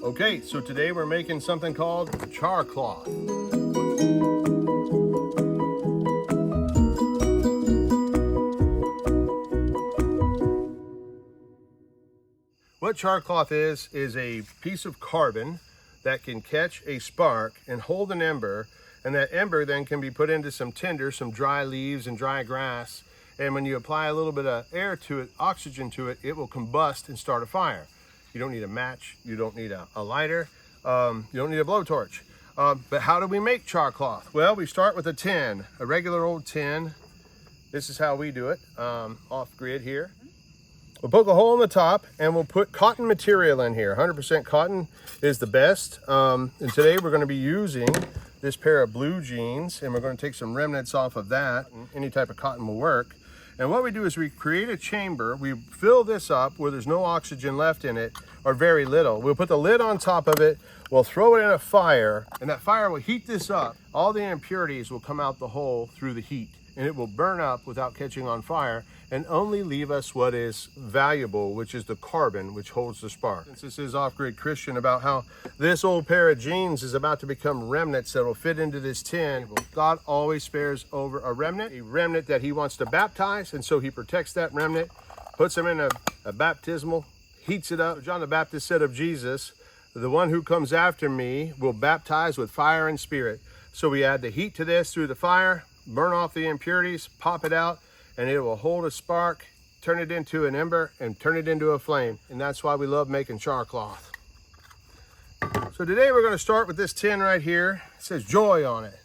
Okay, so today we're making something called char cloth. What char cloth is a piece of carbon that can catch a spark and hold an ember, and that ember then can be put into some tinder, some dry leaves and dry grass, and when you apply a little bit of air to it, oxygen to it, it will combust and start a fire. You don't need a match, you don't need a lighter, you don't need a blowtorch. But how do we make char cloth? Well, we start with a tin, a regular old tin. This is how we do it, off grid here. We'll poke a hole in the top and we'll put cotton material in here. 100% cotton is the best. And today we're going to be using this pair of blue jeans, and we're going to take some remnants off of that. Any type of cotton will work. And what we do is we create a chamber. We fill this up where there's no oxygen left in it, or very little. We'll put the lid on top of it. We'll throw it in a fire, and that fire will heat this up. All the impurities will come out the hole through the heat, and it will burn up without catching on fire and only leave us what is valuable, which is the carbon, which holds the spark. Since this is Off-Grid Christian, about how this old pair of jeans is about to become remnants that will fit into this tin. God always spares over a remnant that he wants to baptize, and so he protects that remnant, puts them in a baptismal, heats it up. John the Baptist said of Jesus, "The one who comes after me will baptize with fire and spirit." So we add the heat to this through the fire, burn off the impurities, pop it out, and it will hold a spark, turn it into an ember, and turn it into a flame. And that's why we love making char cloth. So today we're going to start with this tin right here. It says joy on it,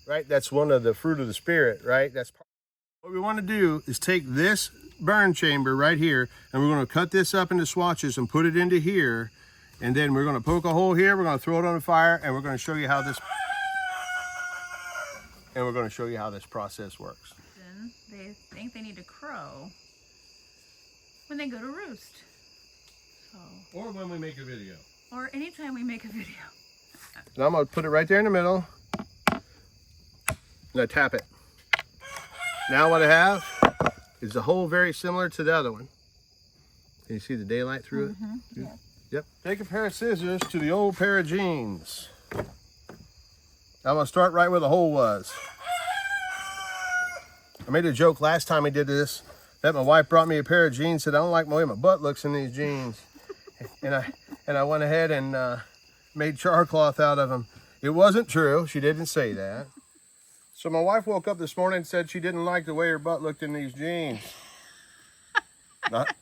right? That's one of the fruit of the Spirit, right? That's what we want to do is take this burn chamber right here, and we're going to cut this up into swatches and put it into here. And then we're going to poke a hole here. We're going to throw it on the fire, and we're going to show you how this process works. They think they need to crow when they go to roost. So, or when we make a video. Or anytime we make a video. Now I'm going to put it right there in the middle. And I tap it. Now what I have is a hole very similar to the other one. Can you see the daylight through it? Yeah. Yep. Take a pair of scissors to the old pair of jeans. I'm going to start right where the hole was. I made a joke last time we did this that my wife brought me a pair of jeans, said I don't like the way my butt looks in these jeans. and I went ahead and made char cloth out of them. It wasn't true. She didn't say that. So my wife woke up this morning and said she didn't like the way her butt looked in these jeans.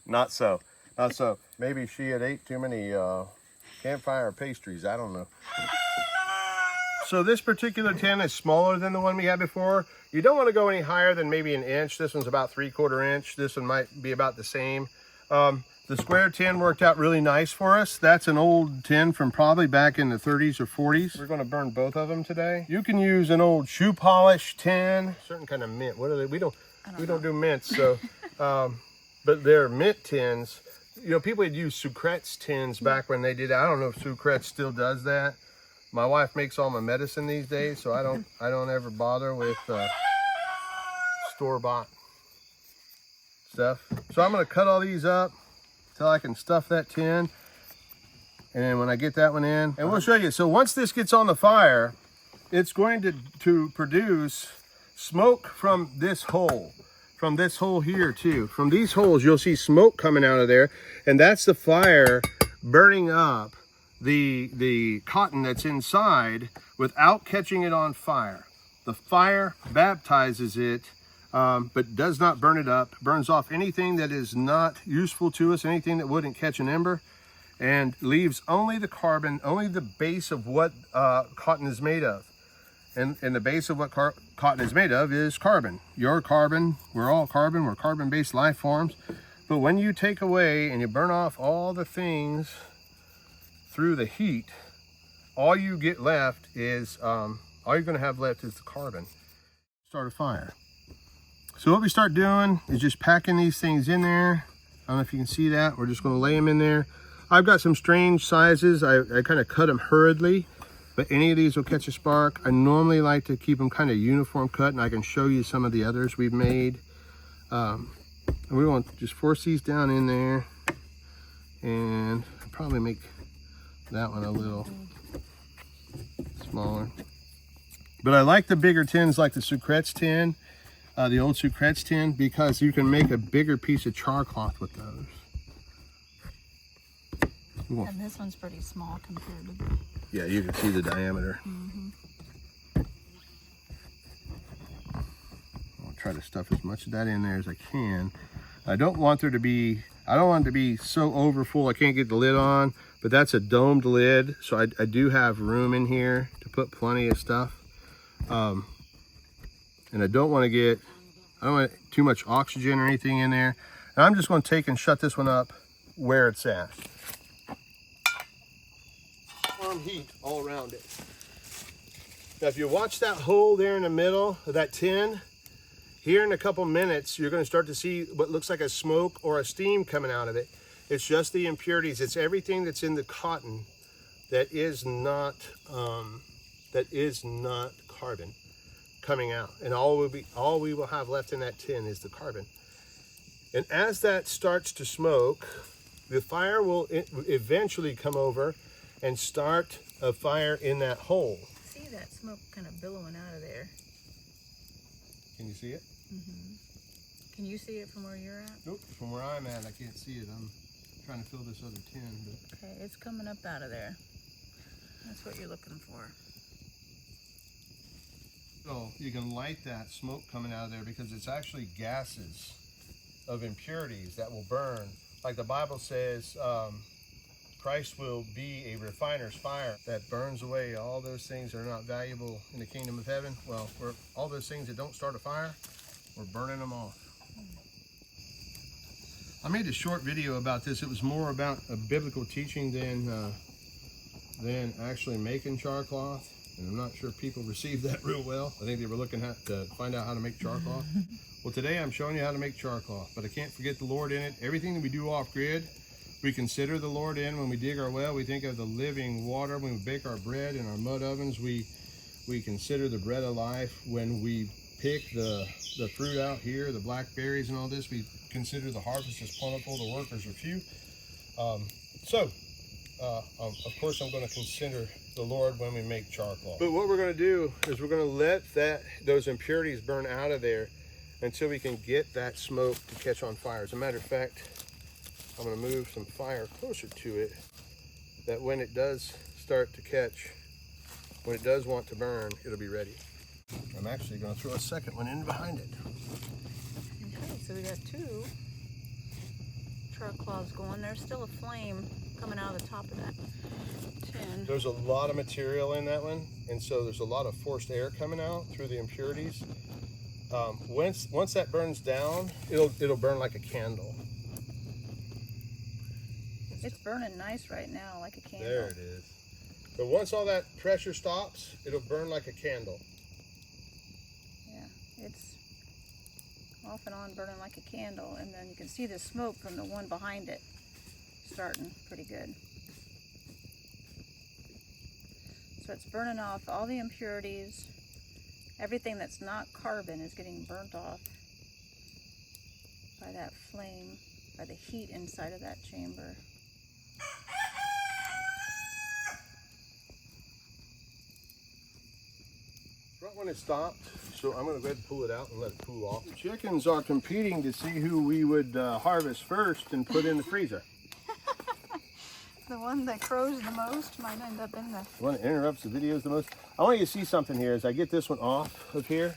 Not so. Maybe she had ate too many campfire pastries. I don't know. So this particular tin is smaller than the one we had before. You don't want to go any higher than maybe an inch. This one's about 3/4 inch. This one might be about the same. The square tin worked out really nice for us. That's an old tin from probably back in the 30s or 40s. We're going to burn both of them today. You can use an old shoe polish tin, certain kind of mint. What are they? We don't do mints. So, but they're mint tins. You know, people would use Sucret's tins back when they did that. I don't know if Sucret still does that. My wife makes all my medicine these days, so I don't ever bother with store-bought stuff. So I'm going to cut all these up till I can stuff that tin. And then when I get that one in, and we'll show you. So once this gets on the fire, it's going to produce smoke from this hole. From this hole here too. From these holes, you'll see smoke coming out of there. And that's the fire burning up the cotton that's inside without catching it on fire. The fire baptizes it, but does not burn it up. Burns off anything that is not useful to us, anything that wouldn't catch an ember, and leaves only the carbon, only the base of what cotton is made of. And the base of what cotton is made of is carbon. Your carbon, we're all carbon, we're carbon-based life forms. But when you take away and you burn off all the things through the heat, all you get left is, all you're gonna have left is the carbon. Start a fire. So what we start doing is just packing these things in there. I don't know if you can see that. We're just gonna lay them in there. I've got some strange sizes. I kind of cut them hurriedly, but any of these will catch a spark. I normally like to keep them kind of uniform cut, and I can show you some of the others we've made. And we want to just force these down in there, and probably make that one a little smaller. But I like the bigger tins, like the Sucrets tin, the old Sucrets tin, because you can make a bigger piece of char cloth with those. And this one's pretty small compared to the... Yeah, you can see the diameter. I'll try to stuff as much of that in there as I can. I don't want it to be so over full I can't get the lid on, but that's a domed lid, so I do have room in here to put plenty of stuff. And I don't want too much oxygen or anything in there. And I'm just going to take and shut this one up where it's at. Warm heat all around it. Now if you watch that hole there in the middle of that tin, here in a couple minutes you're going to start to see what looks like a smoke or a steam coming out of it. It's just the impurities. It's everything that's in the cotton that is not carbon coming out, and all we will have left in that tin is the carbon. And as that starts to smoke, the fire will eventually come over and start a fire in that hole. See that smoke kind of billowing out of there? Can you see it? Can you see it from where you're at? Nope, from where I'm at I can't see it. I'm trying to fill this other tin. But... Okay, it's coming up out of there. That's what you're looking for. So you can light that smoke coming out of there because it's actually gases of impurities that will burn. Like the Bible says, Christ will be a refiner's fire that burns away all those things that are not valuable in the kingdom of heaven. Well, for all those things that don't start a fire, we're burning them off. I made a short video about this. It was more about a biblical teaching than actually making char cloth. And I'm not sure people received that real well. I think they were looking to find out how to make char cloth. Well, today I'm showing you how to make char cloth, but I can't forget the Lord in it. Everything that we do off grid, we consider the Lord in. When we dig our well, we think of the living water. When we bake our bread in our mud ovens, we consider the bread of life. When we pick the fruit out here, the blackberries and all this, we consider the harvest is plentiful, the workers are few. Of course, I'm going to consider the Lord when we make char cloth. But what we're going to do is we're going to let those impurities burn out of there until we can get that smoke to catch on fire. As a matter of fact, I'm going to move some fire closer to it, that when it does start to catch, when it does want to burn, it'll be ready. I'm actually going to throw a second one in behind it. Okay, so we got two char cloths going. There's still a flame coming out of the top of that tin. There's a lot of material in that one, and so there's a lot of forced air coming out through the impurities. Once that burns down, it'll burn like a candle. It's burning nice right now, like a candle. There it is. But once all that pressure stops, it'll burn like a candle. Yeah, it's off and on burning like a candle, and then you can see the smoke from the one behind it starting pretty good. So it's burning off all the impurities. Everything that's not carbon is getting burnt off by that flame, by the heat inside of that chamber. Right when it stopped, so I'm going to go ahead and pull it out and let it cool off. The chickens are competing to see who we would harvest first and put in the freezer. The one that crows the most might end up in the... The one that interrupts the videos the most. I want you to see something here as I get this one off of here.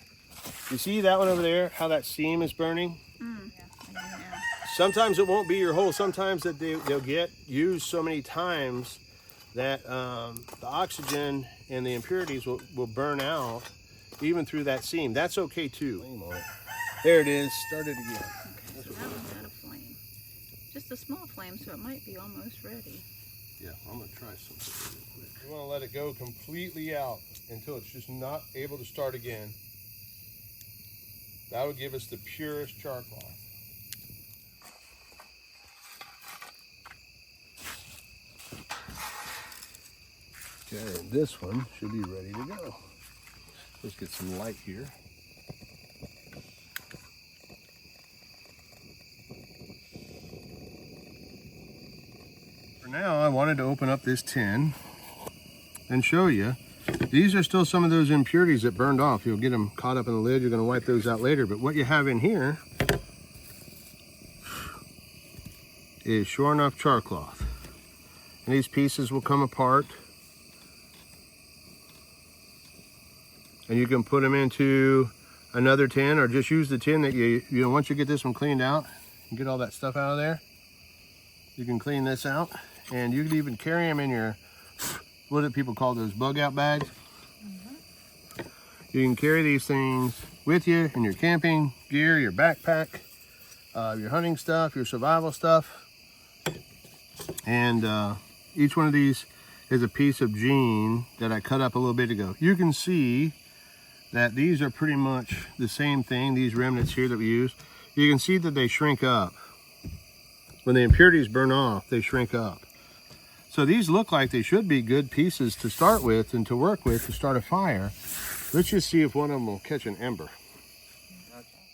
You see that one over there, how that seam is burning? Yeah. Sometimes it won't be your hole. Sometimes that they'll get used so many times that the oxygen and the impurities will burn out even through that seam. That's okay too. There it is, started again. Okay, so that one's got a flame. Just a small flame, so it might be almost ready. Yeah, I'm gonna try something real quick. You wanna let it go completely out until it's just not able to start again. That would give us the purest char cloth. Okay, and this one should be ready to go. Let's get some light here. For now, I want wanted to open up this tin and show you. These are still some of those impurities that burned off. You'll get them caught up in the lid. You're going to wipe those out later. But what you have in here is sure enough char cloth. And these pieces will come apart. And you can put them into another tin, or just use the tin that you know, once you get this one cleaned out and get all that stuff out of there, you can clean this out. And you can even carry them in your, what do people call those, bug out bags? You can carry these things with you in your camping gear, your backpack, your hunting stuff, your survival stuff. And each one of these is a piece of jean that I cut up a little bit ago. You can see that these are pretty much the same thing, these remnants here that we use. You can see that they shrink up. When the impurities burn off, they shrink up. So these look like they should be good pieces to start with and to work with to start a fire. Let's just see if one of them will catch an ember.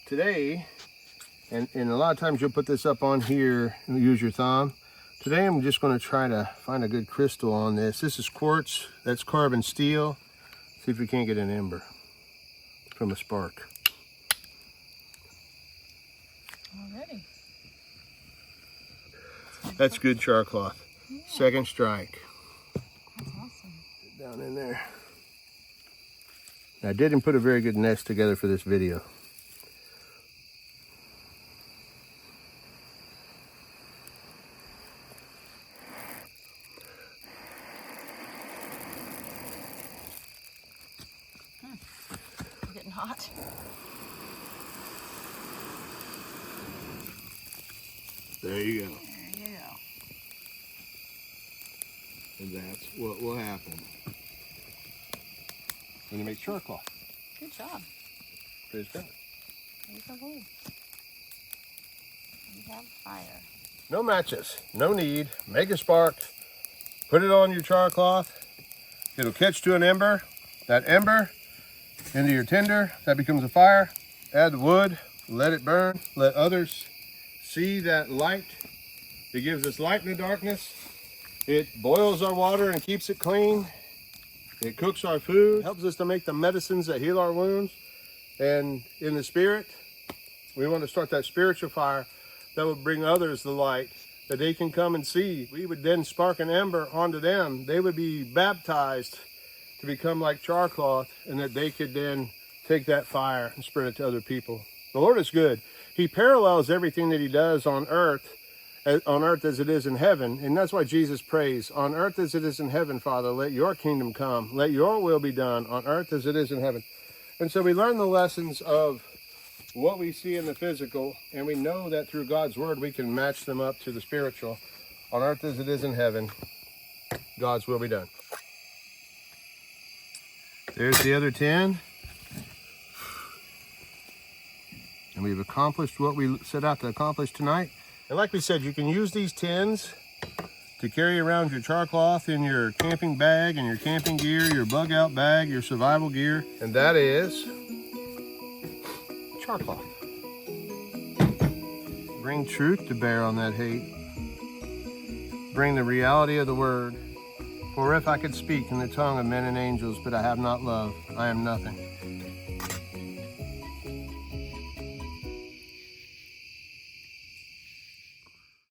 Today, and a lot of times you'll put this up on here and use your thumb. Today I'm just going to try to find a good crystal on this. This is quartz, that's carbon steel. See if we can't get an ember from a spark. Already. That's good char cloth. Yeah. Second strike. That's awesome. Down in there. I didn't put a very good nest together for this video. Getting hot. There you go. There you go. And that's what will happen when you make char cloth. Good job. Praise God. Praise the Lord. We have fire. No matches, no need. Make a spark, put it on your char cloth. It'll catch to an ember. That ember into your tinder, that becomes a fire. Add the wood, let it burn. Let others see that light. It gives us light in the darkness. It boils our water and keeps it clean. It cooks our food, helps us to make the medicines that heal our wounds. And in the spirit, we want to start that spiritual fire that will bring others the light that they can come and see. We would then spark an ember onto them. They would be baptized to become like char cloth, and that they could then take that fire and spread it to other people. The Lord is good. He parallels everything that he does on earth as it is in heaven. And that's why Jesus prays, on earth as it is in heaven, Father, let your kingdom come. Let your will be done on earth as it is in heaven. And so we learn the lessons of what we see in the physical, and we know that through God's word we can match them up to the spiritual. On earth as it is in heaven, God's will be done. There's the other 10. And we've accomplished what we set out to accomplish tonight. And like we said, you can use these tins to carry around your char cloth in your camping bag and your camping gear, your bug out bag, your survival gear. And that is char cloth. Bring truth to bear on that hate. Bring the reality of the word. For if I could speak in the tongue of men and angels, but I have not love, I am nothing.